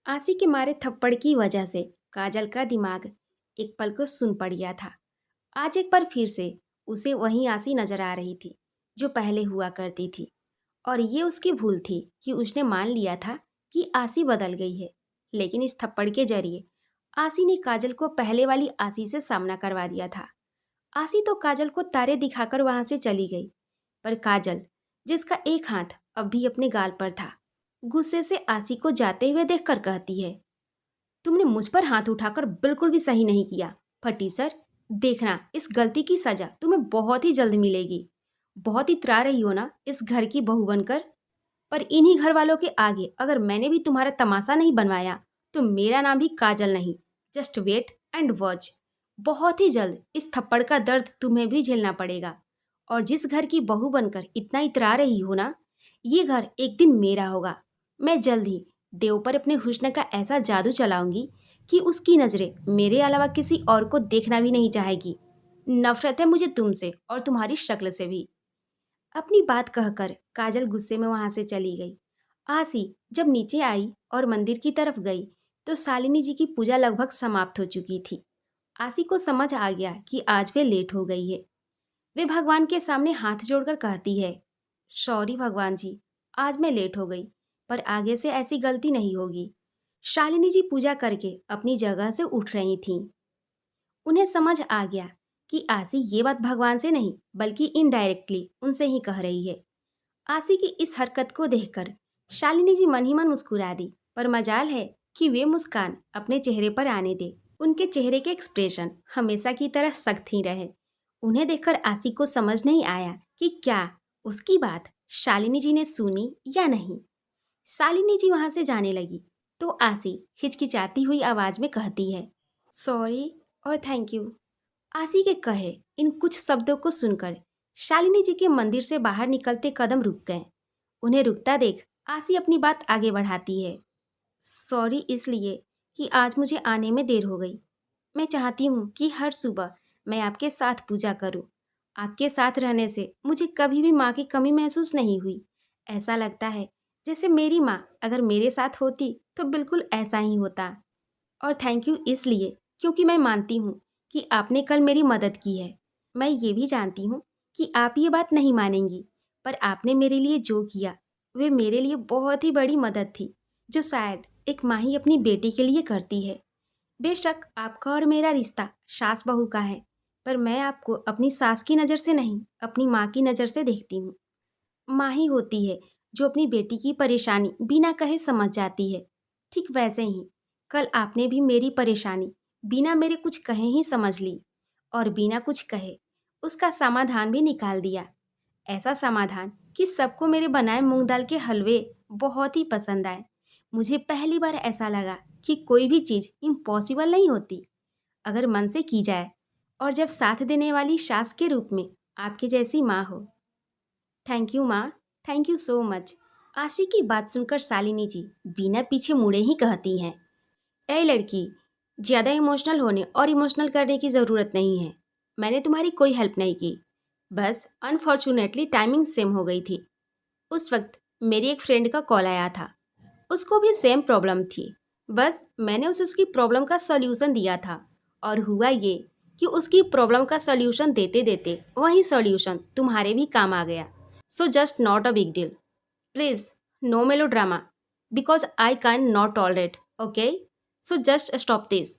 आशी के मारे थप्पड़ की वजह से काजल का दिमाग एक पल को सुन पड़ गया था। आज एक बार फिर से उसे वही आशी नजर आ रही थी जो पहले हुआ करती थी। और ये उसकी भूल थी कि उसने मान लिया था कि आशी बदल गई है। लेकिन इस थप्पड़ के जरिए आशी ने काजल को पहले वाली आशी से सामना करवा दिया था। आशी तो काजल को तारे दिखाकर वहां से चली गई, पर काजल, जिसका एक हाथ अब भी अपने गाल पर था, गुस्से से आशी को जाते हुए देखकर कहती है, तुमने मुझ पर हाथ उठाकर बिल्कुल भी सही नहीं किया फटी सर। देखना, इस गलती की सजा तुम्हें बहुत ही जल्द मिलेगी। बहुत इतरा रही हो ना इस घर की बहू बनकर, पर इन्हीं घर वालों के आगे अगर मैंने भी तुम्हारा तमाशा नहीं बनवाया तो मेरा नाम भी काजल नहीं। Just wait and watch. बहुत ही जल्द इस थप्पड़ का दर्द तुम्हें भी झेलना पड़ेगा। और जिस घर की बहू बनकर इतना इतरा रही हो ना, ये घर एक दिन मेरा होगा। मैं जल्द ही देव पर अपने हुस्न का ऐसा जादू चलाऊंगी कि उसकी नजरें मेरे अलावा किसी और को देखना भी नहीं चाहेगी। नफरत है मुझे तुमसे और तुम्हारी शक्ल से भी। अपनी बात कहकर काजल गुस्से में वहां से चली गई। आसी जब नीचे आई और मंदिर की तरफ गई तो शालिनी जी की पूजा लगभग समाप्त हो चुकी थी। आसी को समझ आ गया कि आज वे लेट हो गई है। वे भगवान के सामने हाथ जोड़कर कहती है, सॉरी भगवान जी, आज मैं लेट हो गई, पर आगे से ऐसी गलती नहीं होगी। शालिनी जी पूजा करके अपनी जगह से उठ रही थीं। उन्हें समझ आ गया कि आसी ये बात भगवान से नहीं बल्कि इनडायरेक्टली उनसे ही कह रही है। आसी की इस हरकत को देखकर शालिनी जी मन ही मन मुस्कुरा दी, पर मजाल है कि वे मुस्कान अपने चेहरे पर आने दे। उनके चेहरे के एक्सप्रेशन हमेशा की तरह सख्त ही रहे। उन्हें देखकर आसी को समझ नहीं आया कि क्या उसकी बात शालिनी जी ने सुनी या नहीं। शालिनी जी वहां से जाने लगी तो आसी हिचकिचाती हुई आवाज में कहती है, सॉरी और थैंक यू। आसी के कहे इन कुछ शब्दों को सुनकर शालिनी जी के मंदिर से बाहर निकलते कदम रुक गए। उन्हें रुकता देख आसी अपनी बात आगे बढ़ाती है, सॉरी इसलिए कि आज मुझे आने में देर हो गई। मैं चाहती हूँ कि हर सुबह मैं आपके साथ पूजा करूँ। आपके साथ रहने से मुझे कभी भी माँ की कमी महसूस नहीं हुई। ऐसा लगता है जैसे मेरी माँ अगर मेरे साथ होती तो बिल्कुल ऐसा ही होता। और थैंक यू इसलिए क्योंकि मैं मानती हूँ कि आपने कल मेरी मदद की है। मैं ये भी जानती हूँ कि आप ये बात नहीं मानेंगी, पर आपने मेरे लिए जो किया वे मेरे लिए बहुत ही बड़ी मदद थी, जो शायद एक माँ ही अपनी बेटी के लिए करती है। बेशक आपका और मेरा रिश्ता सास बहू का है, पर मैं आपको अपनी सास की नज़र से नहीं, अपनी माँ की नज़र से देखती हूँ। माँ ही होती है जो अपनी बेटी की परेशानी बिना कहे समझ जाती है। ठीक वैसे ही कल आपने भी मेरी परेशानी बिना मेरे कुछ कहे ही समझ ली, और बिना कुछ कहे उसका समाधान भी निकाल दिया। ऐसा समाधान कि सबको मेरे बनाए मूंग दाल के हलवे बहुत ही पसंद आए। मुझे पहली बार ऐसा लगा कि कोई भी चीज़ इम्पॉसिबल नहीं होती अगर मन से की जाए, और जब साथ देने वाली सास के रूप में आपकी जैसी माँ हो। थैंक यू माँ, थैंक यू सो मच। आशी की बात सुनकर शालिनी जी बिना पीछे मुड़े ही कहती हैं, ए लड़की, ज़्यादा इमोशनल होने और इमोशनल करने की ज़रूरत नहीं है। मैंने तुम्हारी कोई हेल्प नहीं की, बस अनफॉर्चुनेटली टाइमिंग सेम हो गई थी। उस वक्त मेरी एक फ्रेंड का कॉल आया था, उसको भी सेम प्रॉब्लम थी। बस मैंने उसे उसकी प्रॉब्लम का सॉल्यूशन दिया था, और हुआ ये कि उसकी प्रॉब्लम का सॉल्यूशन देते देते वही सॉल्यूशन तुम्हारे भी काम आ गया। So just not a big deal. Please no melodrama, because I can not tolerate, okay? So just stop this.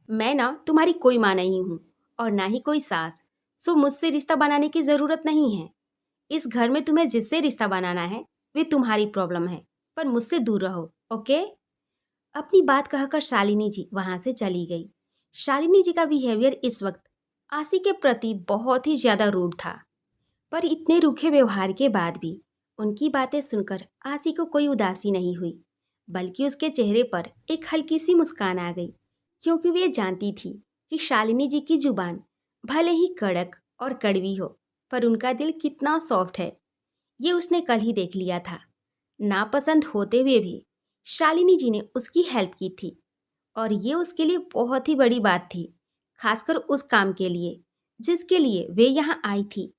मैं ना तुम्हारी कोई माँ नहीं हूँ और ना ही कोई सास। सो मुझसे रिश्ता बनाने की ज़रूरत नहीं है। इस घर में तुम्हें जिससे रिश्ता बनाना है वे तुम्हारी प्रॉब्लम है, पर मुझसे दूर रहो, ओके? अपनी बात कहकर शालिनी जी वहां से चली गई। शालिनी जी का बिहेवियर इस वक्त आशी के प्रति बहुत ही ज़्यादा रूड था, पर इतने रूखे व्यवहार के बाद भी उनकी बातें सुनकर आशी को कोई उदासी नहीं हुई, बल्कि उसके चेहरे पर एक हल्की सी मुस्कान आ गई, क्योंकि वे जानती थी कि शालिनी जी की जुबान भले ही कड़क और कड़वी हो, पर उनका दिल कितना सॉफ्ट है ये उसने कल ही देख लिया था। नापसंद होते हुए भी शालिनी जी ने उसकी हेल्प की थी, और ये उसके लिए बहुत ही बड़ी बात थी, खासकर उस काम के लिए जिसके लिए वे यहाँ आई थी।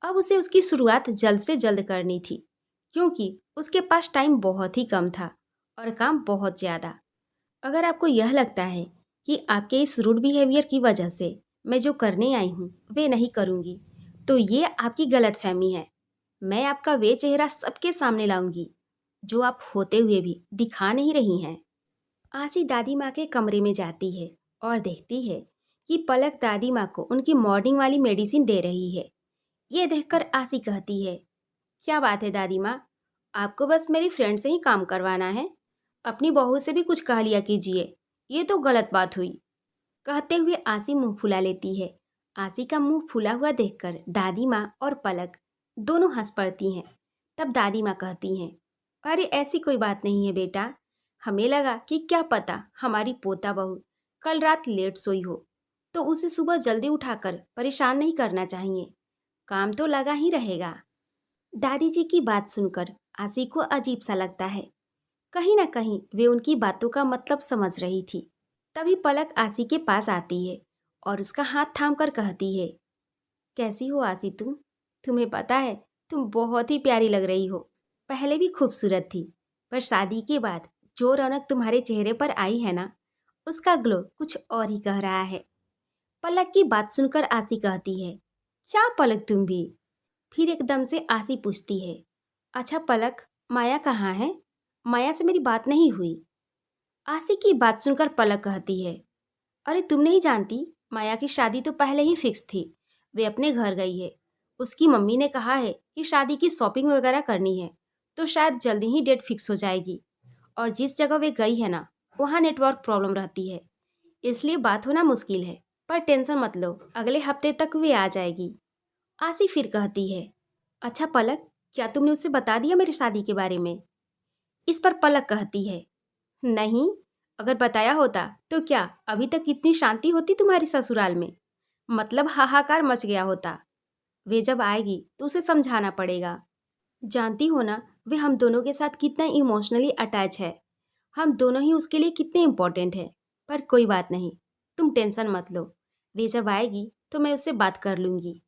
अब उसे उसकी शुरुआत जल्द से जल्द करनी थी, क्योंकि उसके पास टाइम बहुत ही कम था और काम बहुत ज़्यादा। अगर आपको यह लगता है कि आपके इस रूड बिहेवियर की वजह से मैं जो करने आई हूँ वे नहीं करूँगी, तो ये आपकी गलतफहमी है। मैं आपका वे चेहरा सबके सामने लाऊंगी जो आप होते हुए भी दिखा नहीं रही हैं। आसी दादी माँ के कमरे में जाती है और देखती है कि पलक दादी माँ को उनकी मॉर्निंग वाली मेडिसिन दे रही है। ये देखकर आसी कहती है, क्या बात है दादी माँ, आपको बस मेरी फ्रेंड से ही काम करवाना है? अपनी बहू से भी कुछ कह लिया कीजिए, ये तो गलत बात हुई। कहते हुए आसी मुंह फुला लेती है। आसी का मुंह फुला हुआ देखकर दादी माँ और पलक दोनों हंस पड़ती हैं। तब दादी माँ कहती हैं, अरे ऐसी कोई बात नहीं है बेटा, हमें लगा कि क्या पता हमारी पोता बहू कल रात लेट सोई हो, तो उसे सुबह जल्दी उठाकर परेशान नहीं करना चाहिए, काम तो लगा ही रहेगा। दादी जी की बात सुनकर आसी को अजीब सा लगता है। कहीं ना कहीं वे उनकी बातों का मतलब समझ रही थी। तभी पलक आसी के पास आती है और उसका हाथ थामकर कहती है, कैसी हो आसी तुम? तुम्हें पता है तुम बहुत ही प्यारी लग रही हो। पहले भी खूबसूरत थी, पर शादी के बाद जो रौनक तुम्हारे चेहरे पर आई है ना, उसका ग्लो कुछ और ही कह रहा है। पलक की बात सुनकर आसी कहती है, क्या पलक तुम भी? फिर एकदम से आसी पूछती है, अच्छा पलक, माया कहाँ है? माया से मेरी बात नहीं हुई। आसी की बात सुनकर पलक कहती है, अरे तुम नहीं जानती, माया की शादी तो पहले ही फिक्स थी, वे अपने घर गई है। उसकी मम्मी ने कहा है कि शादी की शॉपिंग वगैरह करनी है, तो शायद जल्दी ही डेट फिक्स हो जाएगी। और जिस जगह वे गई है ना, वहाँ नेटवर्क प्रॉब्लम रहती है, इसलिए बात होना मुश्किल है। पर टेंशन मत लो, अगले हफ्ते तक वे आ जाएगी। आसी फिर कहती है, अच्छा पलक, क्या तुमने उसे बता दिया मेरी शादी के बारे में? इस पर पलक कहती है, नहीं, अगर बताया होता तो क्या अभी तक इतनी शांति होती तुम्हारी ससुराल में? मतलब हाहाकार मच गया होता। वे जब आएगी तो उसे समझाना पड़ेगा। जानती हो ना, वे हम दोनों के साथ कितना इमोशनली अटैच है, हम दोनों ही उसके लिए कितने इम्पोर्टेंट है। पर कोई बात नहीं, तुम टेंशन मत लो, वे जब आएगी तो मैं उससे बात कर लूँगी।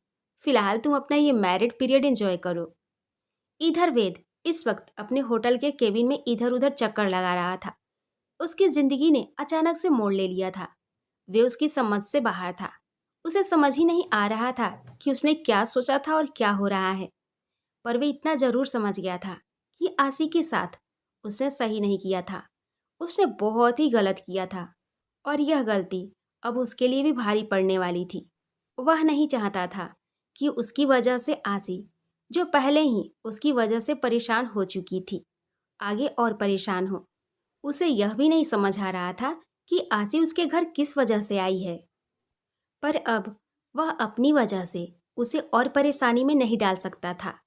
फिलहाल तुम अपना ये मैरिड पीरियड एंजॉय करो। इधर वेद इस वक्त अपने होटल के केबिन में इधर उधर चक्कर लगा रहा था। उसकी जिंदगी ने अचानक से मोड़ ले लिया था। वे उसकी समझ से बाहर था। उसे समझ ही नहीं आ रहा था कि उसने क्या सोचा था और क्या हो रहा है। पर वे इतना जरूर समझ गया था कि आसी के साथ उसने सही नहीं किया था। उसने बहुत ही गलत किया था और यह गलती अब उसके लिए भी भारी पड़ने वाली थी। वह नहीं चाहता था कि उसकी वजह से आसी, जो पहले ही उसकी वजह से परेशान हो चुकी थी, आगे और परेशान हो। उसे यह भी नहीं समझ आ रहा था कि आसी उसके घर किस वजह से आई है। पर अब वह अपनी वजह से उसे और परेशानी में नहीं डाल सकता था।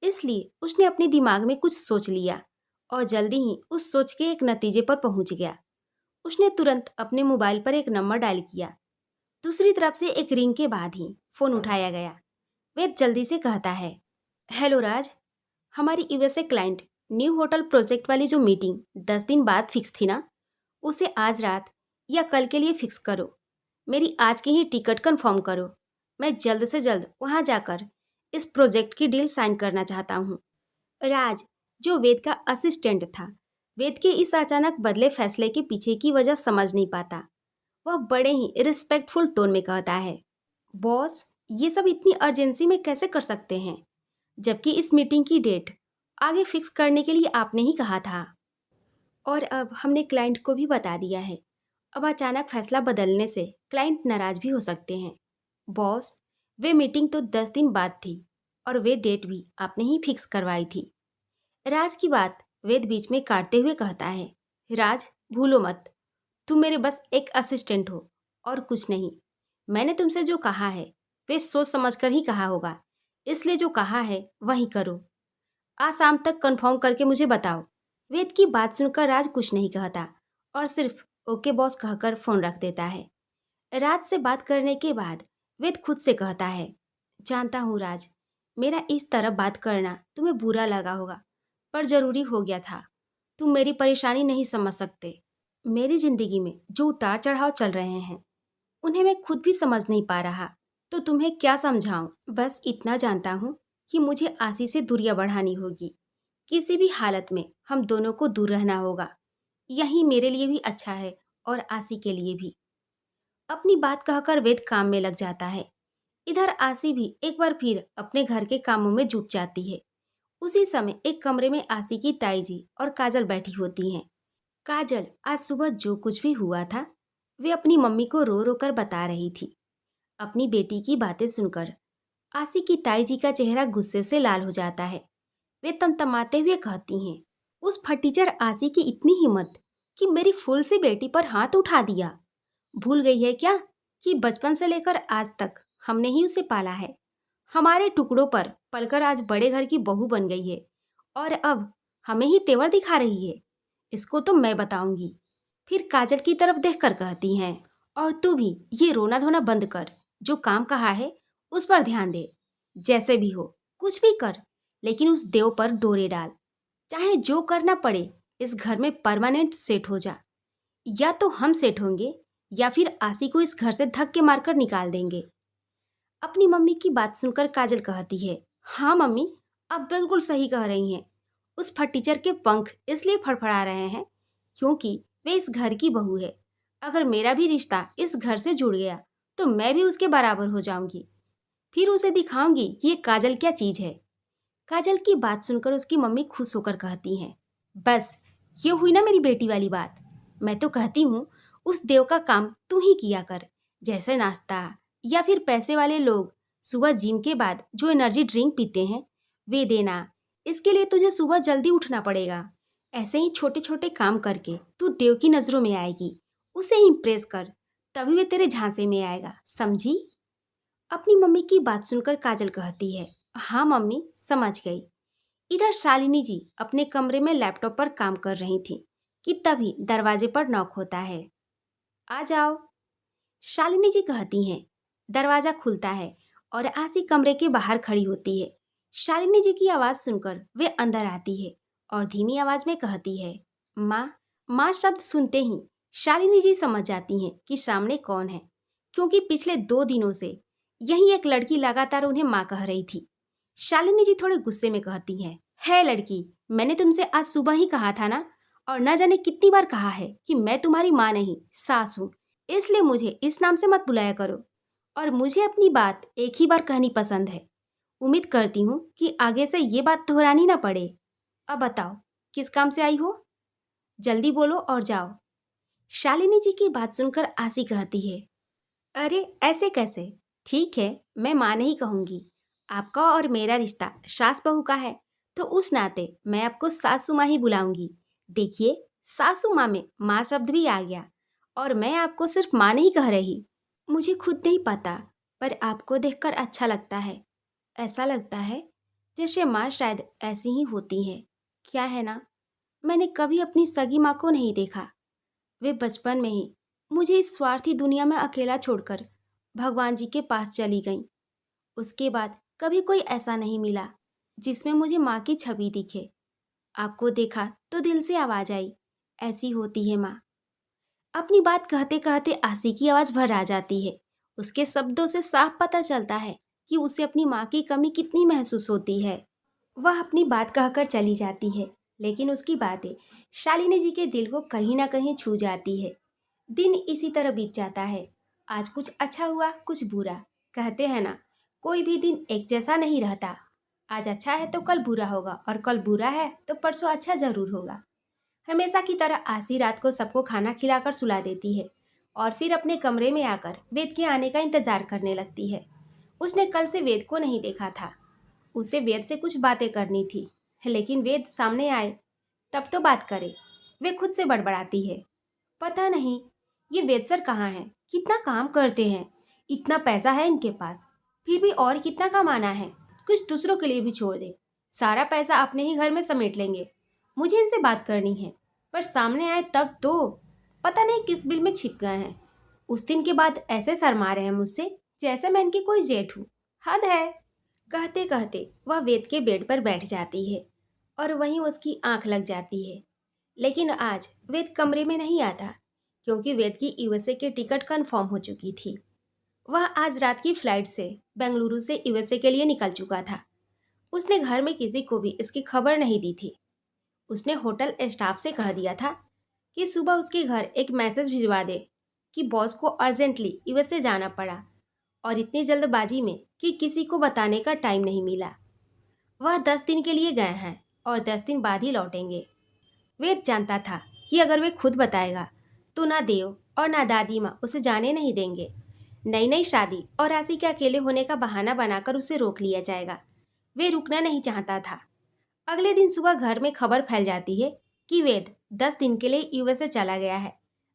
इसलिए उसने अपने दिमाग में कुछ सोच लिया और जल्दी ही उस सोच के एक नतीजे पर पहुंच गया। उसने तुरंत अपने मोबाइल पर एक नंबर डायल किया। दूसरी तरफ से एक रिंग के बाद ही फोन उठाया गया। वेद जल्दी से कहता है, हेलो राज, हमारी USA client new hotel project वाली जो मीटिंग 10 दिन बाद फिक्स थी ना, उसे आज रात या कल के लिए फिक्स करो। मेरी आज की ही टिकट कंफर्म करो। मैं जल्द से जल्द वहां जाकर इस प्रोजेक्ट की डील साइन करना चाहता हूँ। राज, जो वेद का असिस्टेंट था, वेद के इस अचानक बदले फैसले के पीछे की वजह समझ नहीं पाता। वह बड़े ही रिस्पेक्टफुल टोन में कहता है, बॉस, ये सब इतनी अर्जेंसी में कैसे कर सकते हैं, जबकि इस मीटिंग की डेट आगे फिक्स करने के लिए आपने ही कहा था। और अब हमने क्लाइंट को भी बता दिया है। अब अचानक फैसला बदलने से क्लाइंट नाराज भी हो सकते हैं। बॉस, वे मीटिंग तो 10 दिन बाद थी और वे डेट भी आपने ही फिक्स करवाई थी। राज की बात वेद बीच में काटते हुए कहता है, राज, भूलो मत, तुम मेरे बस एक असिस्टेंट हो और कुछ नहीं। मैंने तुमसे जो कहा है वे सोच समझ कर ही कहा होगा, इसलिए जो कहा है वही करो। आज शाम तक कंफर्म करके मुझे बताओ। वेद की बात सुनकर राज कुछ नहीं कहता और सिर्फ ओके बॉस कहकर फोन रख देता है। राज से बात करने के बाद वेद खुद से कहता है, जानता हूँ राज, मेरा इस तरह बात करना तुम्हें बुरा लगा होगा, पर जरूरी हो गया था। तुम मेरी परेशानी नहीं समझ सकते। मेरी जिंदगी में जो उतार चढ़ाव चल रहे हैं उन्हें मैं खुद भी समझ नहीं पा रहा, तो तुम्हें क्या समझाऊं। बस इतना जानता हूँ कि मुझे आशी से दूरियां बढ़ानी होगी। किसी भी हालत में हम दोनों को दूर रहना होगा। यही मेरे लिए भी अच्छा है और आसी के लिए भी। अपनी बात कहकर वेद काम में लग जाता है। इधर आसी भी एक बार फिर अपने घर के कामों में जुट जाती है। उसी समय एक कमरे में आसी की ताई जी और काजल बैठी होती हैं। काजल आज सुबह जो कुछ भी हुआ था वे अपनी मम्मी को रो रो कर बता रही थी। अपनी बेटी की बातें सुनकर आसी की ताई जी का चेहरा गुस्से से लाल हो जाता है। वे तमतमाते हुए कहती हैं, उस फटीचर आसी की इतनी हिम्मत कि मेरी फूल सी बेटी पर हाथ उठा दिया। भूल गई है क्या कि बचपन से लेकर आज तक हमने ही उसे पाला है। हमारे टुकड़ों पर पलकर आज बड़े घर की बहू बन गई है और अब हमें ही तेवर दिखा रही है। इसको तो मैं बताऊंगी। फिर काजल की तरफ देखकर कहती हैं, और तू भी ये रोना धोना बंद कर। जो काम कहा है उस पर ध्यान दे। जैसे भी हो कुछ भी कर, लेकिन उस देव पर डोरे डाल। चाहे जो करना पड़े, इस घर में परमानेंट सेट हो जा। या तो हम सेट होंगे या फिर आसी को इस घर से धक्के मारकर निकाल देंगे। अपनी मम्मी की बात सुनकर काजल कहती है, हाँ मम्मी, आप बिल्कुल सही कह रही हैं। उस फटीचर के पंख इसलिए फड़फड़ा रहे हैं क्योंकि वे इस घर की बहू है। अगर मेरा भी रिश्ता इस घर से जुड़ गया तो मैं भी उसके बराबर हो जाऊंगी। फिर उसे दिखाऊंगी कि ये काजल क्या चीज है। काजल की बात सुनकर उसकी मम्मी खुश होकर कहती हैं, बस ये हुई ना मेरी बेटी वाली बात। मैं तो कहती हूँ उस देव का काम तू ही किया कर। जैसे नाश्ता या फिर पैसे वाले लोग सुबह जिम के बाद जो एनर्जी ड्रिंक पीते हैं वे देना। इसके लिए तुझे सुबह जल्दी उठना पड़ेगा। ऐसे ही छोटे छोटे काम करके तू देव की नजरों में आएगी। उसे इम्प्रेस कर, तभी वे तेरे झांसे में आएगा, समझी। अपनी मम्मी की बात सुनकर काजल कहती है, हाँ मम्मी, समझ गई। इधर शालिनी जी अपने कमरे में लैपटॉप पर काम कर रही थी कि तभी दरवाजे पर नॉक होता है। आ जाओ, शालिनी जी कहती हैं। दरवाजा खुलता है और आसी कमरे के बाहर खड़ी होती है। शालिनी जी की आवाज सुनकर वे अंदर आती है और धीमी आवाज में कहती है, माँ। माँ शब्द सुनते ही शालिनी जी समझ जाती हैं कि सामने कौन है, क्योंकि पिछले 2 दिनों से यही एक लड़की लगातार उन्हें माँ कह रही थी। शालिनी जी थोड़े गुस्से में कहती हैं, है लड़की, मैंने तुमसे आज सुबह ही कहा था ना, और न जाने कितनी बार कहा है कि मैं तुम्हारी माँ नहीं सास हूँ। इसलिए मुझे इस नाम से मत बुलाया करो। और मुझे अपनी बात एक ही बार कहनी पसंद है। उम्मीद करती हूँ कि आगे से ये बात दोहरानी ना पड़े। अब बताओ, किस काम से आई हो? जल्दी बोलो और जाओ। शालिनी जी की बात सुनकर आसी कहती है, अरे ऐसे कैसे? ठीक है, मैं माँ नहीं कहूँगी। आपका और मेरा रिश्ता सास बहू का है, तो उस नाते मैं आपको सासू माँ ही बुलाऊंगी। देखिए, सासू माँ में माँ शब्द भी आ गया, और मैं आपको सिर्फ माँ नहीं कह रही। मुझे खुद नहीं पता, पर आपको देखकर अच्छा लगता है। ऐसा लगता है जैसे माँ शायद ऐसी ही होती हैं। क्या है ना, मैंने कभी अपनी सगी माँ को नहीं देखा। वे बचपन में ही मुझे इस स्वार्थी दुनिया में अकेला छोड़कर भगवान जी के पास चली गईं। उसके बाद कभी कोई ऐसा नहीं मिला जिसमें मुझे माँ की छवि दिखे। आपको देखा तो दिल से आवाज आई, ऐसी होती है माँ। अपनी बात कहते कहते आसी की आवाज भर आ जाती है। उसके शब्दों से साफ पता चलता है कि उसे अपनी माँ की कमी कितनी महसूस होती है। वह अपनी बात कहकर चली जाती है, लेकिन उसकी बातें शालिनी जी के दिल को कहीं ना कहीं छू जाती है। दिन इसी तरह बीत जाता है। आज कुछ अच्छा हुआ, कुछ बुरा। कहते हैं ना, कोई भी दिन एक जैसा नहीं रहता। आज अच्छा है तो कल बुरा होगा, और कल बुरा है तो परसों अच्छा जरूर होगा। हमेशा की तरह आसी रात को सबको खाना खिलाकर सुला देती है और फिर अपने कमरे में आकर वेद के आने का इंतजार करने लगती है। उसने कल से वेद को नहीं देखा था। उसे वेद से कुछ बातें करनी थी, लेकिन वेद सामने आए तब तो बात करे। वे खुद से बड़बड़ाती है, पता नहीं ये वेद सर कहाँ हैं, कितना काम करते हैं, इतना पैसा है इनके पास, फिर भी और कितना कमाना है। कुछ दूसरों के लिए भी छोड़ दे, सारा पैसा अपने ही घर में समेट लेंगे। मुझे इनसे बात करनी है, पर सामने आए तब तो पता नहीं किस बिल में छिप गए हैं। उस दिन के बाद ऐसे शर्मा रहे हैं मुझसे जैसे मैं इनकी कोई जेठ हूँ। हद है। कहते कहते वह वेद के बेड पर बैठ जाती है और वहीं उसकी आंख लग जाती है। लेकिन आज वेद कमरे में नहीं आता, क्योंकि वेद की यूएसए की टिकट कंफर्म हो चुकी थी। वह आज रात की फ्लाइट से बेंगलुरु से यूएसए के लिए निकल चुका था। उसने घर में किसी को भी इसकी खबर नहीं दी थी। उसने होटल स्टाफ से कह दिया था कि सुबह उसके घर एक मैसेज भिजवा दे कि बॉस को अर्जेंटली यूएसए जाना पड़ा और इतनी जल्दबाजी में कि किसी को बताने का टाइम नहीं मिला। वह 10 दिन के लिए गए हैं और 10 दिन बाद ही लौटेंगे। वेद जानता था कि अगर वे खुद बताएगा तो ना देव और ना दादी माँ उसे जाने नहीं देंगे। नई नई शादी और आशी के अकेले होने का बहाना बनाकर उसे रोक लिया जाएगा। वे रुकना नहीं चाहता था। अगले दिन सुबह घर में खबर फैल जाती है कि वेद 10 दिन के लिए यूएसए चला गया है।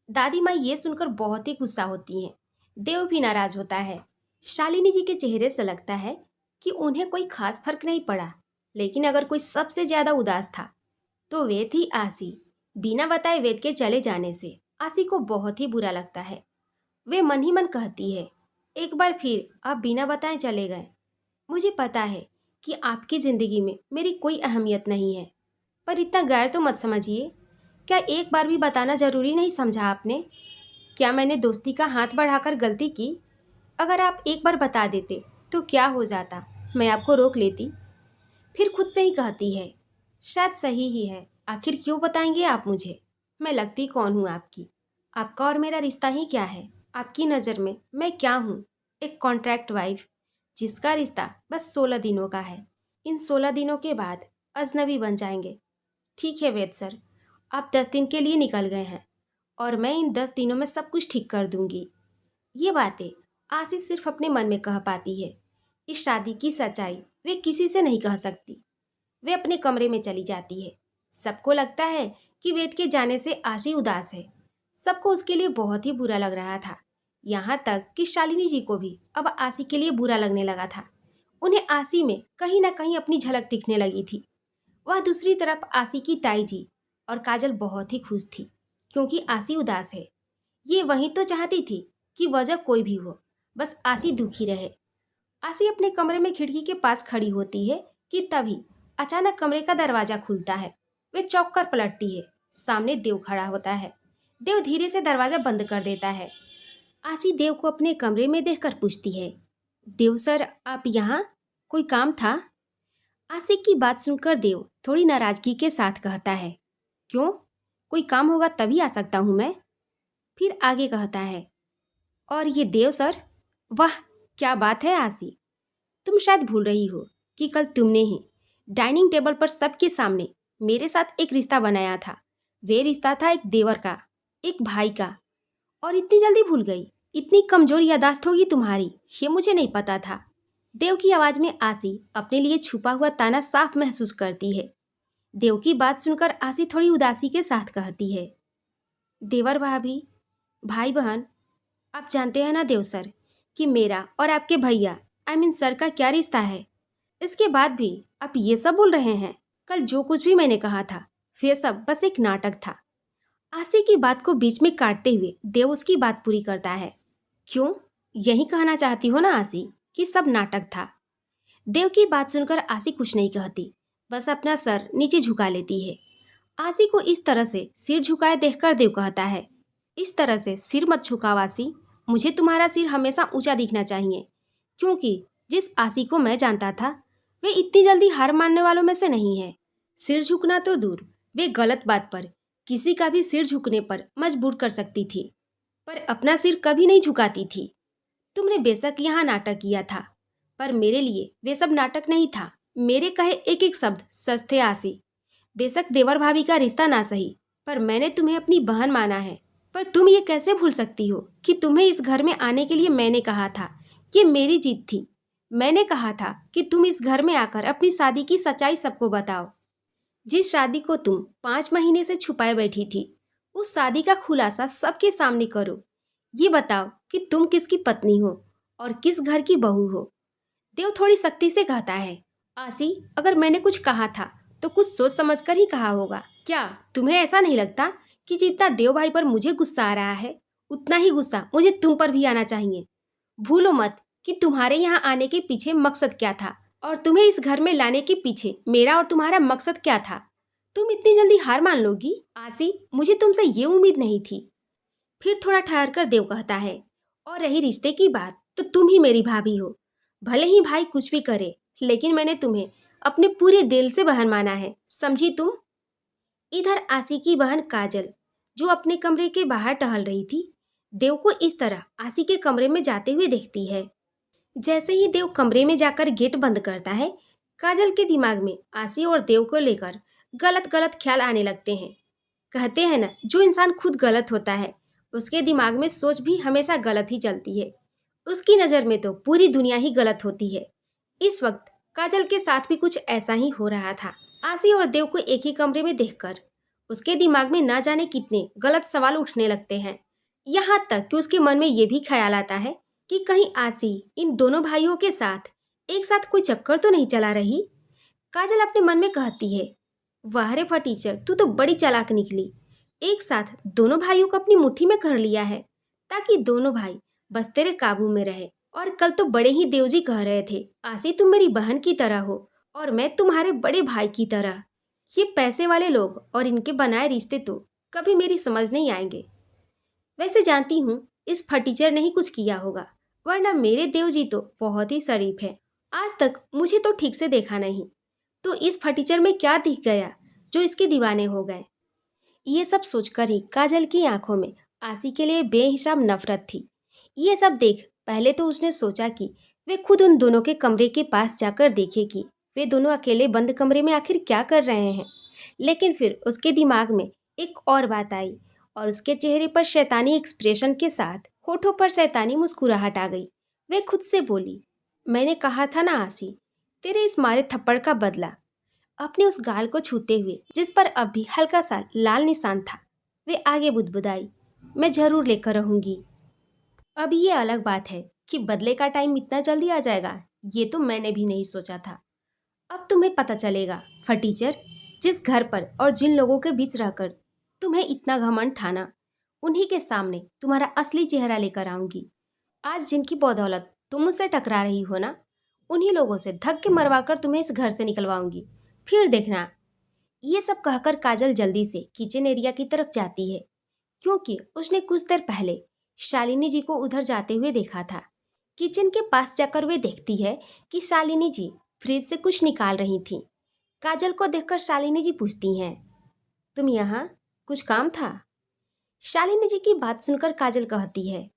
दादी माँ ये सुनकर बहुत ही गुस्सा होती हैं। देव भी नाराज होता है। शालिनी जी के चेहरे से लगता है कि उन्हें कोई खास फर्क नहीं पड़ा, लेकिन अगर कोई सबसे ज्यादा उदास था तो वेद ही आशी। बिना बताए वेद के चले जाने से आशी को बहुत ही बुरा लगता है। वे मन ही मन कहती है, एक बार फिर आप बिना बताए चले गए। मुझे पता है कि आपकी जिंदगी में मेरी कोई अहमियत नहीं है, पर इतना गैर तो मत समझिए। क्या एक बार भी बताना जरूरी नहीं समझा आपने? क्या मैंने दोस्ती का हाथ बढ़ाकर गलती की? अगर आप एक बार बता देते तो क्या हो जाता, मैं आपको रोक लेती। फिर खुद से ही कहती है, शायद सही ही है। आखिर क्यों बताएंगे आप मुझे? मैं लगती कौन हूँ आपकी? आपका और मेरा रिश्ता ही क्या है? आपकी नज़र में मैं क्या हूँ? एक कॉन्ट्रैक्ट वाइफ जिसका रिश्ता बस 16 दिनों का है। इन 16 दिनों के बाद अजनबी बन जाएंगे। ठीक है वेद सर, आप 10 दिन के लिए निकल गए हैं और मैं इन 10 दिनों में सब कुछ ठीक कर दूंगी। ये बातें आशीष सिर्फ अपने मन में कह पाती है। इस शादी की सच्चाई वे किसी से नहीं कह सकती। वे अपने कमरे में चली जाती है। सबको लगता है कि वेद के जाने से आशी उदास है। सबको उसके लिए बहुत ही बुरा लग रहा था। यहाँ तक कि शालिनी जी को भी अब आशी के लिए बुरा लगने लगा था। उन्हें आशी में कहीं ना कहीं अपनी झलक दिखने लगी थी। वह दूसरी तरफ आशी की ताई जी और काजल बहुत ही खुश थी, क्योंकि आशी उदास है। ये वही तो चाहती थी कि वजह कोई भी हो, बस आशी दुखी रहे। आशी अपने कमरे में खिड़की के पास खड़ी होती है कि तभी अचानक कमरे का दरवाजा खुलता है। वे चौंक कर पलटती है। सामने देव खड़ा होता है। देव धीरे से दरवाजा बंद कर देता है। आशी देव को अपने कमरे में देखकर पूछती है, देव सर आप यहाँ? कोई काम था? आशी की बात सुनकर देव थोड़ी नाराजगी के साथ कहता है, क्यों? कोई काम होगा तभी आ सकता हूँ मैं। फिर आगे कहता है, और ये देव सर? वाह क्या बात है आशी, तुम शायद भूल रही हो कि कल तुमने ही डाइनिंग टेबल पर सबके सामने मेरे साथ एक रिश्ता बनाया था। वे रिश्ता था एक देवर का, एक भाई का, और इतनी जल्दी भूल गई? इतनी कमजोर यादाश्त होगी तुम्हारी, ये मुझे नहीं पता था। देव की आवाज में आशी अपने लिए छुपा हुआ ताना साफ महसूस करती है। देव की बात सुनकर आशी थोड़ी उदासी के साथ कहती है, देवर भाभी, भाई बहन, आप जानते हैं ना देव सर कि मेरा और आपके भैया आई मीन सर का क्या रिश्ता है। इसके बाद भी आप ये सब बोल रहे हैं? कल जो कुछ भी मैंने कहा था वे सब बस एक नाटक था। आशी की बात को बीच में काटते हुए देव उसकी बात पूरी करता है। क्यों, यही कहना चाहती हो ना आशी कि सब नाटक था? देव की बात सुनकर आशी कुछ नहीं कहती, बस अपना सर नीचे झुका लेती है। आशी को इस तरह से सिर झुकाए देखकर देव कहता है, इस तरह से सिर मत झुकाओ आशी, मुझे तुम्हारा सिर हमेशा ऊंचा दिखना चाहिए, क्योंकि जिस आशी को मैं जानता था वे इतनी जल्दी हार मानने वालों में से नहीं है। सिर झुकना तो दूर, वे गलत बात पर किसी का भी सिर झुकने पर मजबूर कर सकती थी, पर अपना सिर कभी नहीं झुकाती थी। तुमने बेशक यहाँ नाटक किया था, पर मेरे लिए वे सब नाटक नहीं था। मेरे कहे एक एक शब्द सच थे आशी। बेशक देवर भाभी का रिश्ता ना सही, पर मैंने तुम्हें अपनी बहन माना है। पर तुम ये कैसे भूल सकती हो कि तुम्हें इस घर में आने के लिए मैंने कहा था, कि मेरी जीत थी। मैंने कहा था कि तुम इस घर में आकर अपनी शादी की सच्चाई सबको बताओ। जिस शादी को तुम 5 महीने से छुपाए बैठी थी, उस शादी का खुलासा सबके सामने करो। ये बताओ कि तुम किसकी पत्नी हो और किस घर की बहू हो। देव थोड़ी सख्ती से कहता है, आशी अगर मैंने कुछ कहा था तो कुछ सोच समझ कर ही कहा होगा। क्या तुम्हें ऐसा नहीं लगता कि जितना देव भाई पर मुझे गुस्सा आ रहा है, उतना ही गुस्सा मुझे तुम पर भी आना चाहिए? भूलो मत कि तुम्हारे यहाँ आने के पीछे मकसद क्या था, और तुम्हें इस घर में लाने के पीछे मेरा और तुम्हारा मकसद क्या था। तुम इतनी जल्दी हार मान लोगी? आशी, मुझे तुमसे ये उम्मीद नहीं थी। फिर थोड़ा ठहर कर देव कहता है, और रही रिश्ते की बात, तो तुम ही मेरी भाभी हो। भले ही भाई कुछ भी करे, लेकिन मैंने तुम्हें अपने पूरे दिल से बहन माना है, समझी तुम? इधर आशी की बहन काजल जो अपने कमरे के बाहर टहल रही थी, देव को इस तरह आसी के कमरे में जाते हुए देखती है। जैसे ही देव कमरे में जाकर गेट बंद करता है, काजल के दिमाग में आसी और देव को लेकर गलत गलत ख्याल आने लगते हैं। कहते हैं ना, जो इंसान खुद गलत होता है उसके दिमाग में सोच भी हमेशा गलत ही चलती है। उसकी नज़र में तो पूरी दुनिया ही गलत होती है। इस वक्त काजल के साथ भी कुछ ऐसा ही हो रहा था। आसी और देव को एक ही कमरे में देखकर उसके दिमाग में ना जाने कितने गलत सवाल उठने लगते हैं। यहाँ तक कि उसके मन में ये भी ख्याल आता है कि कहीं आसी इन दोनों भाइयों के साथ एक साथ कोई चक्कर तो नहीं चला रही। काजल अपने मन में कहती है, वाह रे फटीचर, तू तो बड़ी चालाक निकली। एक साथ दोनों भाइयों को अपनी मुट्ठी में कर लिया है ताकि दोनों भाई बस तेरे काबू में रहे। और कल तो बड़े ही देवजी कह रहे थे, आसी तुम मेरी बहन की तरह हो और मैं तुम्हारे बड़े भाई की तरह। ये पैसे वाले लोग और इनके बनाए रिश्ते तो कभी मेरी समझ नहीं आएंगे। वैसे जानती हूँ इस फटीचर ने ही कुछ किया होगा, वरना मेरे देवजी तो बहुत ही शरीफ है। आज तक मुझे तो ठीक से देखा नहीं, तो इस फटीचर में क्या दिख गया जो इसके दीवाने हो गए। ये सब सोचकर ही काजल की आंखों में आसी के लिए बेहिसाब नफरत थी। ये सब देख पहले तो उसने सोचा कि वे खुद उन दोनों के कमरे के पास जाकर देखे कि वे दोनों अकेले बंद कमरे में आखिर क्या कर रहे हैं। लेकिन फिर उसके दिमाग में एक और बात आई और उसके चेहरे पर शैतानी एक्सप्रेशन के साथ होठों पर शैतानी मुस्कुराहट आ गई। वे खुद से बोली, मैंने कहा था ना आसी, तेरे इस मारे थप्पड़ का बदला। अपने उस गाल को छूते हुए जिस पर अब भी हल्का सा लाल निशान था, वे आगे बुदबुदाई, मैं जरूर लेकर रहूंगी। अब ये अलग बात है कि बदले का टाइम इतना जल्दी आ जाएगा, ये तो मैंने भी नहीं सोचा था। अब तुम्हें पता चलेगा फटीचर, जिस घर पर और जिन लोगों के बीच रहकर तुम्हें इतना घमंड था ना, उन्हीं के सामने तुम्हारा असली चेहरा लेकर आऊंगी। आज जिनकी बदौलत तुम मुझसे टकरा रही हो ना, उन्हीं लोगों से धक्के मरवाकर तुम्हें इस घर से निकलवाऊंगी, फिर देखना। ये सब कहकर काजल जल्दी से किचन एरिया की तरफ जाती है, क्योंकि उसने कुछ देर पहले शालिनी जी को उधर जाते हुए देखा था। किचन के पास जाकर वे देखती है कि शालिनी जी फ्रिज से कुछ निकाल रही थीं। काजल को देखकर शालिनी जी पूछती हैं, तुम यहाँ कुछ काम था? शालिनी जी की बात सुनकर काजल कहती है,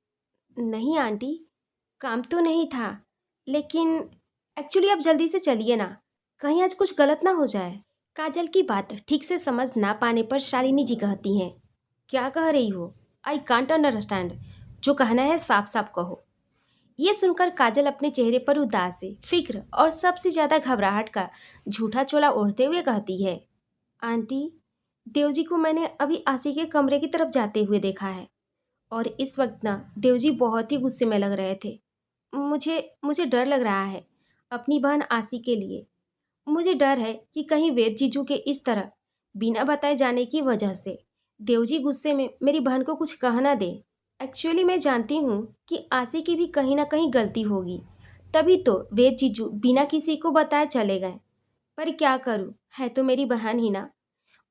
नहीं आंटी, काम तो नहीं था, लेकिन एक्चुअली आप जल्दी से चलिए ना, कहीं आज कुछ गलत ना हो जाए। काजल की बात ठीक से समझ ना पाने पर शालिनी जी कहती हैं, क्या कह रही हो? I can't understand. जो कहना है साफ साफ कहो। ये सुनकर काजल अपने चेहरे पर उदास से फिक्र और सबसे ज्यादा घबराहट का झूठा चोला ओढ़ते हुए कहती है, आंटी, देवजी को मैंने अभी आसी के कमरे की तरफ जाते हुए देखा है और इस वक्त ना देवजी बहुत ही गुस्से में लग रहे थे। मुझे मुझे डर लग रहा है अपनी बहन आसी के लिए। मुझे डर है कि कहीं वेद जीजू के इस तरह बिना बताए जाने की वजह से देवजी गुस्से में मेरी बहन को कुछ कह ना दे। एक्चुअली मैं जानती हूँ कि आसी की भी कहीं ना कहीं गलती होगी, तभी तो वेद जीजू बिना किसी को बताए चले गए। पर क्या करूँ, है तो मेरी बहन ही ना।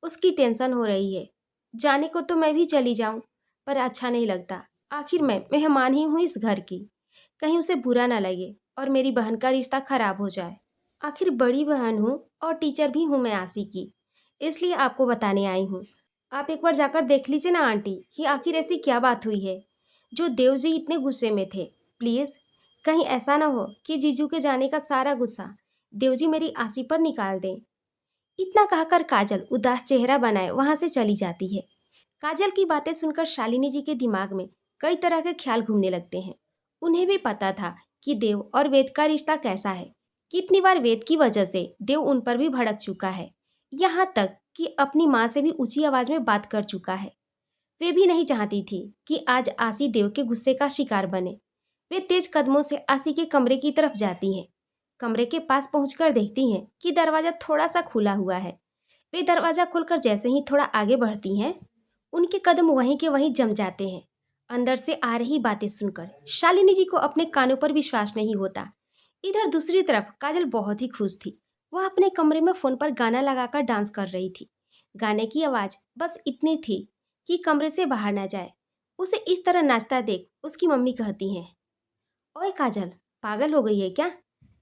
उसकी टेंशन हो रही है। जाने को तो मैं भी चली जाऊँ, पर अच्छा नहीं लगता। आखिर मैं मेहमान ही हूँ इस घर की, कहीं उसे बुरा ना लगे और मेरी बहन का रिश्ता खराब हो जाए। आखिर बड़ी बहन हूँ और टीचर भी हूँ मैं आसी की, इसलिए आपको बताने आई हूँ। आप एक बार जाकर देख लीजिए ना आंटी कि आखिर ऐसी क्या बात हुई है जो देव जी इतने गुस्से में थे। प्लीज़, कहीं ऐसा ना हो कि जीजू के जाने का सारा गुस्सा देव जी मेरी आसी पर निकाल दें। इतना कहकर काजल उदास चेहरा बनाए वहां से चली जाती है। काजल की बातें सुनकर शालिनी जी के दिमाग में कई तरह के ख्याल घूमने लगते हैं। उन्हें भी पता था कि देव और वेद का रिश्ता कैसा है। कितनी बार वेद की वजह से देव उन पर भी भड़क चुका है, यहाँ तक कि अपनी माँ से भी ऊंची आवाज में बात कर चुका है। वे भी नहीं चाहती थी कि आज आसी देव के गुस्से का शिकार बने। वे तेज कदमों से आसी के कमरे की तरफ जाती हैं। कमरे के पास पहुंचकर देखती हैं कि दरवाजा थोड़ा सा खुला हुआ है। वे दरवाजा खोलकर जैसे ही थोड़ा आगे बढ़ती हैं, उनके कदम वहीं के वहीं जम जाते हैं। अंदर से आ रही बातें सुनकर शालिनी जी को अपने कानों पर विश्वास नहीं होता। इधर दूसरी तरफ काजल बहुत ही खुश थी। वह अपने कमरे में फोन पर गाना लगाकर डांस कर रही थी। गाने की आवाज बस इतनी थी कि कमरे से बाहर ना जाए। उसे इस तरह नाचता देख उसकी मम्मी कहती हैं, ओए काजल, पागल हो गई है क्या?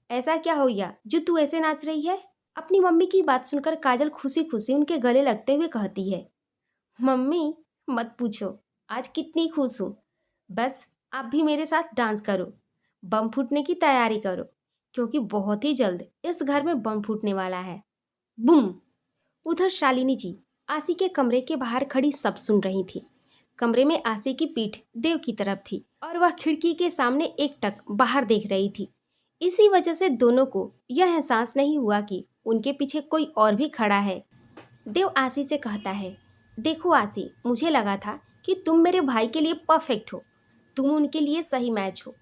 ऐसा क्या हो गया जो तू ऐसे नाच रही है? अपनी मम्मी की बात सुनकर काजल खुशी खुशी उनके गले लगते हुए कहती है, मम्मी, मत पूछो, आज कितनी खुश हूँ। बस आप भी मेरे साथ डांस करो, बम फूटने की तैयारी करो, क्योंकि बहुत ही जल्द इस घर में बम फूटने वाला है। बूम! उधर शालिनी जी आसी के कमरे के बाहर खड़ी सब सुन रही थी। कमरे में आसी की पीठ देव की तरफ थी और वह खिड़की के सामने एकटक बाहर देख रही थी। इसी वजह से दोनों को यह एहसास नहीं हुआ कि उनके पीछे कोई और भी खड़ा है। देव आसी से कहता है, देखो आसी, मुझे लगा था कि तुम मेरे भाई के लिए परफेक्ट हो, तुम उनके लिए सही मैच हो।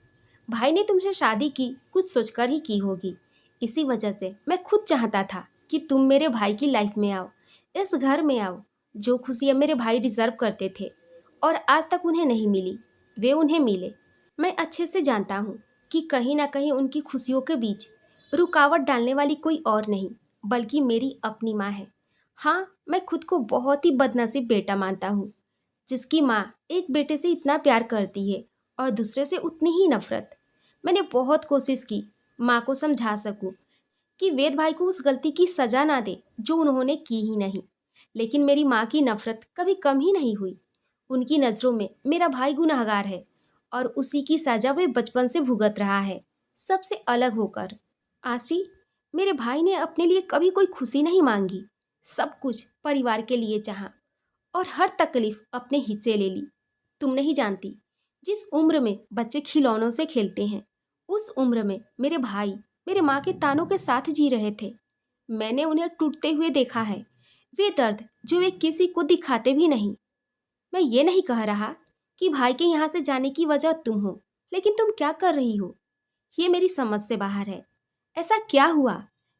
भाई ने तुमसे शादी की कुछ सोचकर ही की होगी। इसी वजह से मैं खुद चाहता था कि तुम मेरे भाई की लाइफ में आओ, इस घर में आओ। जो खुशियाँ मेरे भाई डिजर्व करते थे और आज तक उन्हें नहीं मिली, वे उन्हें मिले। मैं अच्छे से जानता हूँ कि कहीं ना कहीं उनकी खुशियों के बीच रुकावट डालने वाली कोई और नहीं बल्कि मेरी अपनी माँ है। हाँ, मैं खुद को बहुत ही बदनसीब बेटा मानता हूँ, जिसकी माँ एक बेटे से इतना प्यार करती है और दूसरे से उतनी ही नफरत। मैंने बहुत कोशिश की माँ को समझा सकूं कि वेद भाई को उस गलती की सजा ना दे जो उन्होंने की ही नहीं, लेकिन मेरी माँ की नफरत कभी कम ही नहीं हुई। उनकी नज़रों में मेरा भाई गुनहगार है और उसी की सजा वे बचपन से भुगत रहा है, सबसे अलग होकर। आशी, मेरे भाई ने अपने लिए कभी कोई खुशी नहीं मांगी, सब कुछ परिवार के लिए चाहा और हर तकलीफ अपने हिस्से ले ली। तुम नहीं जानती, जिस उम्र में बच्चे खिलौनों से खेलते हैं, उस उम्र में मेरे भाई मेरे माँ के तानों के साथ जी रहे थे। मैंने उन्हें टूटते हुए देखा है, वे दर्द जो वे किसी को दिखाते भी नहीं। मैं ये नहीं कह रहा कि भाई के यहाँ से जाने की वजह तुम हो, लेकिन तुम क्या कर रही हो ये मेरी समझ से बाहर है। ऐसा क्या हुआ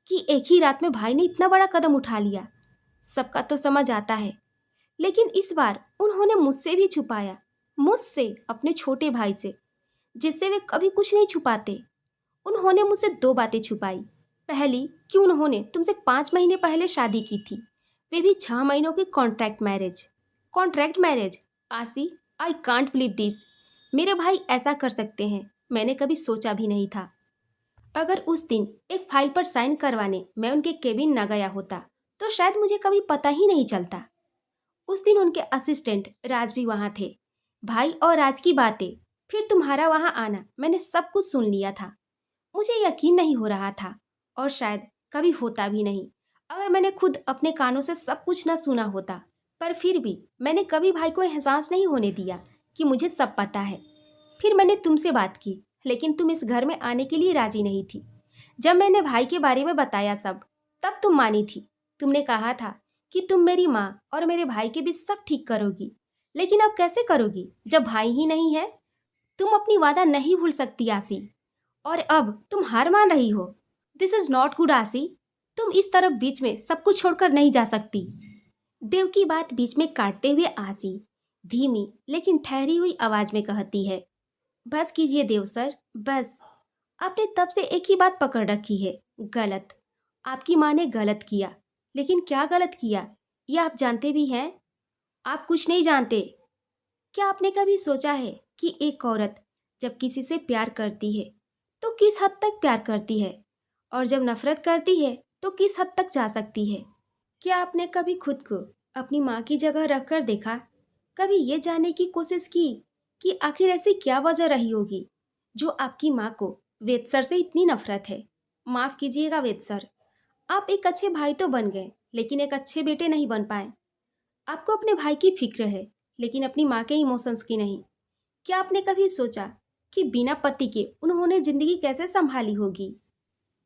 कि एक ही रात में भाई ने इतना बड़ा कदम उठा लिया? सबका तो समझ आता है, लेकिन इस बार उन्होंने मुझसे भी छुपाया, मुझसे, अपने छोटे भाई से, जिससे वे कभी कुछ नहीं छुपाते। उन्होंने मुझसे दो बातें छुपाई। पहली कि उन्होंने तुमसे 5 महीने पहले शादी की थी, वे भी 6 महीनों की कॉन्ट्रैक्ट मैरिज। Contract marriage? आसी, आई कांट बिलीव दिस। मेरे भाई ऐसा कर सकते हैं, मैंने कभी सोचा भी नहीं था। अगर उस दिन एक फाइल पर साइन करवाने मैं उनके केबिन न गया होता तो शायद मुझे कभी पता ही नहीं चलता। उस दिन उनके असिस्टेंट राज भी वहां थे। भाई और राज की बातें, फिर तुम्हारा वहां आना, मैंने सब कुछ सुन लिया था। मुझे यकीन नहीं हो रहा था और शायद कभी होता भी नहीं अगर मैंने खुद अपने कानों से सब कुछ न सुना होता। पर फिर भी मैंने कभी भाई को एहसास नहीं होने दिया कि मुझे सब पता है। फिर मैंने तुमसे बात की, लेकिन तुम इस घर में आने के लिए राजी नहीं थी। जब मैंने भाई के बारे में बताया सब, तब तुम मानी थी। तुमने कहा था कि तुम मेरी माँ और मेरे भाई के बीच सब ठीक करोगी, लेकिन अब कैसे करोगी जब भाई ही नहीं है? तुम अपनी वादा नहीं भूल सकती आसी, और अब तुम हार मान रही हो। दिस इज नॉट गुड आसी, तुम इस तरफ बीच में सब कुछ छोड़कर नहीं जा सकती। देव की बात बीच में काटते हुए आसी धीमी लेकिन ठहरी हुई आवाज में कहती है, बस कीजिए देव सर, बस। आपने तब से एक ही बात पकड़ रखी है, गलत। आपकी माँ ने गलत किया, लेकिन क्या गलत किया ये आप जानते भी हैं? आप कुछ नहीं जानते। क्या आपने कभी सोचा है कि एक औरत जब किसी से प्यार करती है तो किस हद तक प्यार करती है, और जब नफरत करती है तो किस हद तक जा सकती है? क्या आपने कभी खुद को अपनी माँ की जगह रखकर देखा? कभी ये जानने की कोशिश की कि आखिर ऐसी क्या वजह रही होगी जो आपकी माँ को वेद सर से इतनी नफरत है? माफ कीजिएगा वेद सर, आप एक अच्छे भाई तो बन गए, लेकिन एक अच्छे बेटे नहीं बन पाए। आपको अपने भाई की फिक्र है, लेकिन अपनी माँ के इमोशंस की नहीं। क्या आपने कभी सोचा कि बिना पति के उन्होंने जिंदगी कैसे संभाली होगी?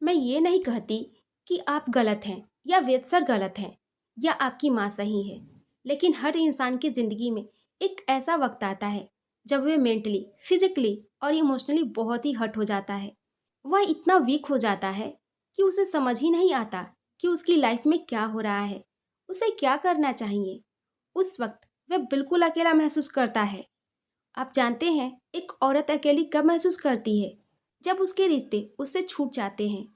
मैं ये नहीं कहती कि आप गलत हैं या वेद सर गलत हैं या आपकी माँ सही है, लेकिन हर इंसान की जिंदगी में एक ऐसा वक्त आता है जब वह मेंटली, फिजिकली और इमोशनली बहुत ही हर्ट हो जाता है। वह इतना वीक हो जाता है कि उसे समझ ही नहीं आता कि उसकी लाइफ में क्या हो रहा है, उसे क्या करना चाहिए। उस वक्त वह बिल्कुल अकेला महसूस करता है। आप जानते हैं एक औरत अकेली कब महसूस करती है? जब उसके रिश्ते उससे छूट जाते हैं।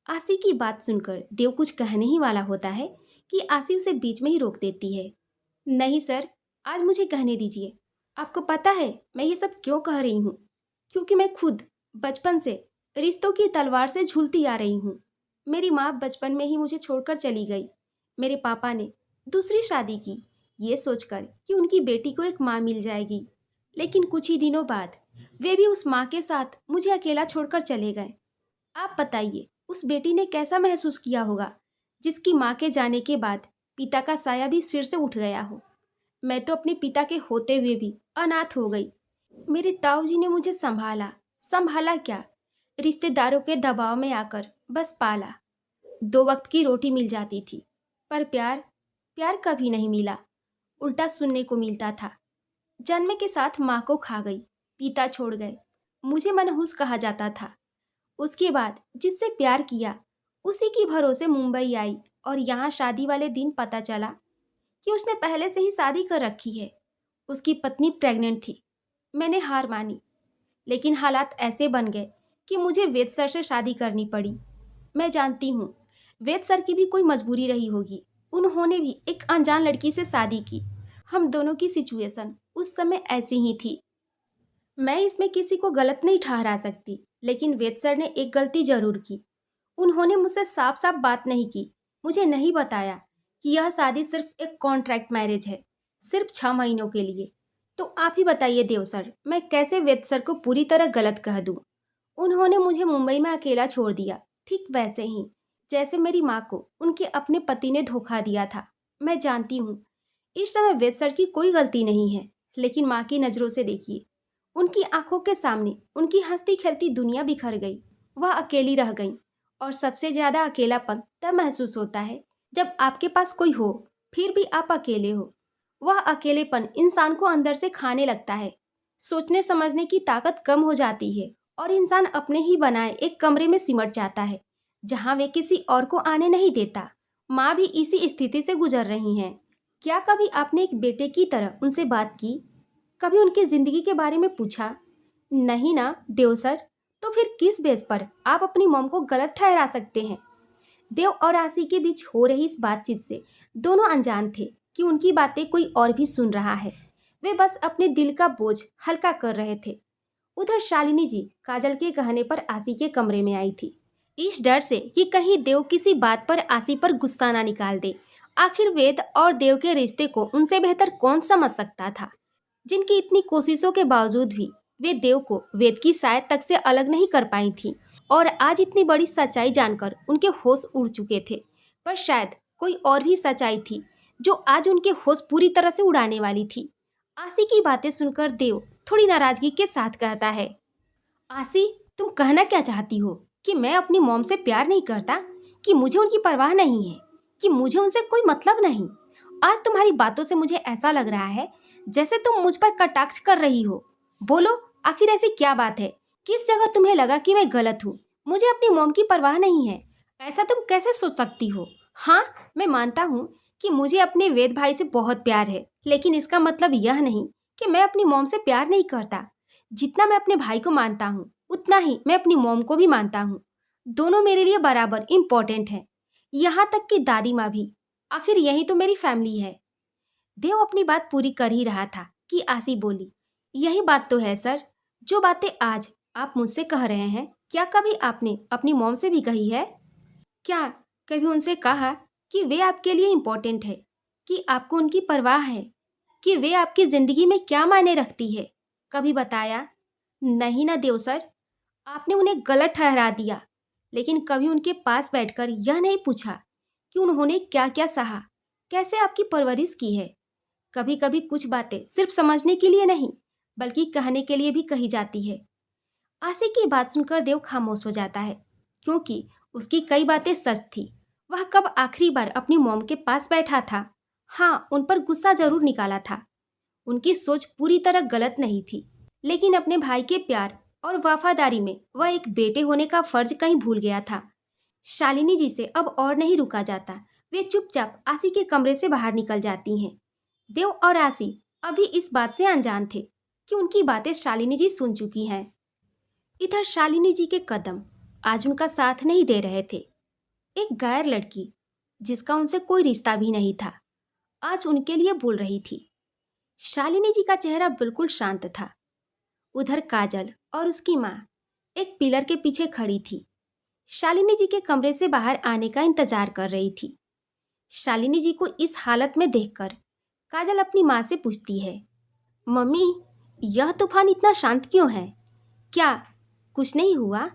आसी की बात सुनकर देव कुछ कहने ही वाला होता है कि आसी उसे बीच में ही रोक देती है। नहीं सर, आज मुझे कहने दीजिए। आपको पता है मैं ये सब क्यों कह रही हूँ? क्योंकि मैं खुद बचपन से रिश्तों की तलवार से झूलती आ रही हूँ। मेरी माँ बचपन में ही मुझे छोड़कर चली गई। मेरे पापा ने दूसरी शादी की। ये सोचकर कि उनकी बेटी को एक माँ मिल जाएगी। लेकिन कुछ ही दिनों बाद वे भी उस माँ के साथ मुझे अकेला छोड़कर चले गए। आप बताइए उस बेटी ने कैसा महसूस किया होगा जिसकी माँ के जाने के बाद पिता का साया भी सिर से उठ गया हो। मैं तो अपने पिता के होते हुए भी अनाथ हो गई। मेरे ताऊजी ने मुझे संभाला, संभाला क्या, रिश्तेदारों के दबाव में आकर बस पाला। 2 वक्त की रोटी मिल जाती थी, पर प्यार, प्यार कभी नहीं मिला। उल्टा सुनने को मिलता था, जन्म के साथ माँ को खा गई, पिता छोड़ गए, मुझे मनहूस कहा जाता था। उसके बाद जिससे प्यार किया उसी की भरोसे मुंबई आई और यहाँ शादी वाले दिन पता चला कि उसने पहले से ही शादी कर रखी है। उसकी पत्नी प्रेग्नेंट थी। मैंने हार मानी, लेकिन हालात ऐसे बन गए कि मुझे वेद सर से शादी करनी पड़ी। मैं जानती हूँ वेद सर की भी कोई मजबूरी रही होगी। उन्होंने भी एक अनजान लड़की से शादी की। हम दोनों की सिचुएशन उस समय ऐसी ही थी। मैं इसमें किसी को गलत नहीं ठहरा सकती, लेकिन वेद सर ने एक गलती जरूर की। उन्होंने मुझसे साफ साफ बात नहीं की, मुझे नहीं बताया कि यह शादी सिर्फ एक कॉन्ट्रैक्ट मैरिज है, सिर्फ 6 महीनों के लिए। तो आप ही बताइए देव सर, मैं कैसे वेद सर को पूरी तरह गलत कह दूं? उन्होंने मुझे मुंबई में अकेला छोड़ दिया, ठीक वैसे ही जैसे मेरी माँ को उनके अपने पति ने धोखा दिया था। मैं जानती हूँ इस समय वेद सर की कोई गलती नहीं है, लेकिन माँ की नज़रों से देखिए, उनकी आंखों के सामने उनकी हंसती खेलती दुनिया बिखर गई। वह अकेली रह गई। और सबसे ज्यादा अकेलापन तब महसूस होता है जब आपके पास कोई हो फिर भी आप अकेले हो। वह अकेलेपन इंसान को अंदर से खाने लगता है। सोचने समझने की ताकत कम हो जाती है और इंसान अपने ही बनाए एक कमरे में सिमट जाता है जहां वे किसी और को आने नहीं देता। माँ भी इसी स्थिति से गुजर रही हैं। क्या कभी आपने एक बेटे की तरह उनसे बात की? कभी उनकी जिंदगी के बारे में पूछा? नहीं ना देव सर। तो फिर किस बेस पर आप अपनी मॉम को गलत ठहरा सकते हैं? देव और आशी के बीच हो रही इस बातचीत से दोनों अनजान थे कि उनकी बातें कोई और भी सुन रहा है। वे बस अपने दिल का बोझ हल्का कर रहे थे। उधर शालिनी जी काजल के कहने पर आशी के कमरे में आई थी, इस डर से कि कहीं देव किसी बात पर आशी पर गुस्सा ना निकाल दे। आखिर वेद और देव के रिश्ते को उनसे बेहतर कौन समझ सकता था, जिनकी इतनी कोशिशों के बावजूद भी वे देव को वेद की शायद तक से अलग नहीं कर पाई थी। और आज इतनी बड़ी सच्चाई जानकर उनके होश उड़ चुके थे। पर शायद कोई और भी सच्चाई थी जो आज उनके होश पूरी तरह से उड़ाने वाली थी। आशी की बातें सुनकर देव थोड़ी नाराजगी के साथ कहता है, आशी, तुम कहना क्या चाहती हो? कि मैं अपनी मॉम से प्यार नहीं करता, कि मुझे उनकी परवाह नहीं है, कि मुझे उनसे कोई मतलब नहीं? आज तुम्हारी बातों से मुझे ऐसा लग रहा है जैसे तुम मुझ पर कटाक्ष कर रही हो। बोलो, आखिर ऐसी क्या बात है? किस जगह तुम्हें लगा कि मैं गलत हूँ? मुझे अपनी मॉम की परवाह नहीं है, ऐसा तुम कैसे सोच सकती हो? हाँ, मैं मानता हूँ कि मुझे अपने वेद भाई से बहुत प्यार है, लेकिन इसका मतलब यह नहीं कि मैं अपनी मॉम से प्यार नहीं करता। जितना मैं अपने भाई को मानता हूँ उतना ही मैं अपनी मॉम को भी मानता हूँ। दोनों मेरे लिए बराबर इम्पोर्टेंट है, यहाँ तक कि दादी माँ भी। आखिर यही तो मेरी फैमिली है। देव अपनी बात पूरी कर ही रहा था कि आशी बोली, यही बात तो है सर, जो बातें आज आप मुझसे कह रहे हैं, क्या कभी आपने अपनी मॉम से भी कही है? क्या कभी उनसे कहा कि वे आपके लिए इम्पोर्टेंट है, कि आपको उनकी परवाह है, कि वे आपकी जिंदगी में क्या मायने रखती है? कभी बताया? नहीं ना देव सर, आपने उन्हें गलत ठहरा दिया। लेकिन कभी उनके पास बैठकर यह नहीं पूछा कि उन्होंने क्या क्या सहा, कैसे आपकी परवरिश की है? कभी कभी कुछ बातें सिर्फ समझने के लिए नहीं बल्कि कहने के लिए भी कही जाती है। आशी की बात सुनकर देव खामोश हो जाता है, क्योंकि उसकी कई बातें सच थी। वह कब आखिरी बार अपनी मॉम के पास बैठा था? हाँ, उन पर गुस्सा जरूर निकाला था। उनकी सोच पूरी तरह गलत नहीं थी, लेकिन अपने भाई के प्यार और वफादारी में वह एक बेटे होने का फर्ज कहीं भूल गया था। शालिनी जी से अब और नहीं रुका जाता। वे चुपचाप आशी के कमरे से बाहर निकल जाती हैं। देव और आशी अभी इस बात से अनजान थे कि उनकी बातें शालिनी जी सुन चुकी हैं। इधर शालिनी जी के कदम आज उनका साथ नहीं दे रहे थे। एक गैर लड़की जिसका उनसे कोई रिश्ता भी नहीं था आज उनके लिए बोल रही थी। शालिनी जी का चेहरा बिल्कुल शांत था। उधर काजल और उसकी माँ एक पिलर के पीछे खड़ी थी। शालिनी जी के कमरे से बाहर आने का इंतजार कर रही थी। शालिनी जी को इस हालत में देखकर काजल अपनी माँ से पूछती है, मम्मी, यह तूफान इतना शांत क्यों है? क्या कुछ नहीं हुआ?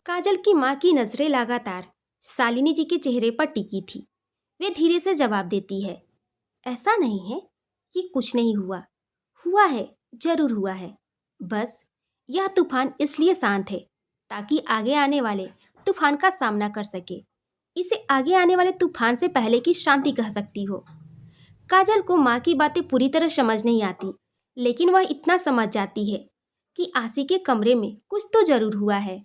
काजल की माँ की नजरें लगातार शालिनी जी के चेहरे पर टिकी थी। वे धीरे से जवाब देती है, ऐसा नहीं है कि कुछ नहीं हुआ। हुआ है, जरूर हुआ है। बस यह तूफान इसलिए शांत है ताकि आगे आने वाले तूफान का सामना कर सके। इसे आगे आने वाले तूफान से पहले की शांति कह सकती हो। काजल को माँ की बातें पूरी तरह समझ नहीं आती, लेकिन वह इतना समझ जाती है कि आसी के कमरे में कुछ तो जरूर हुआ है।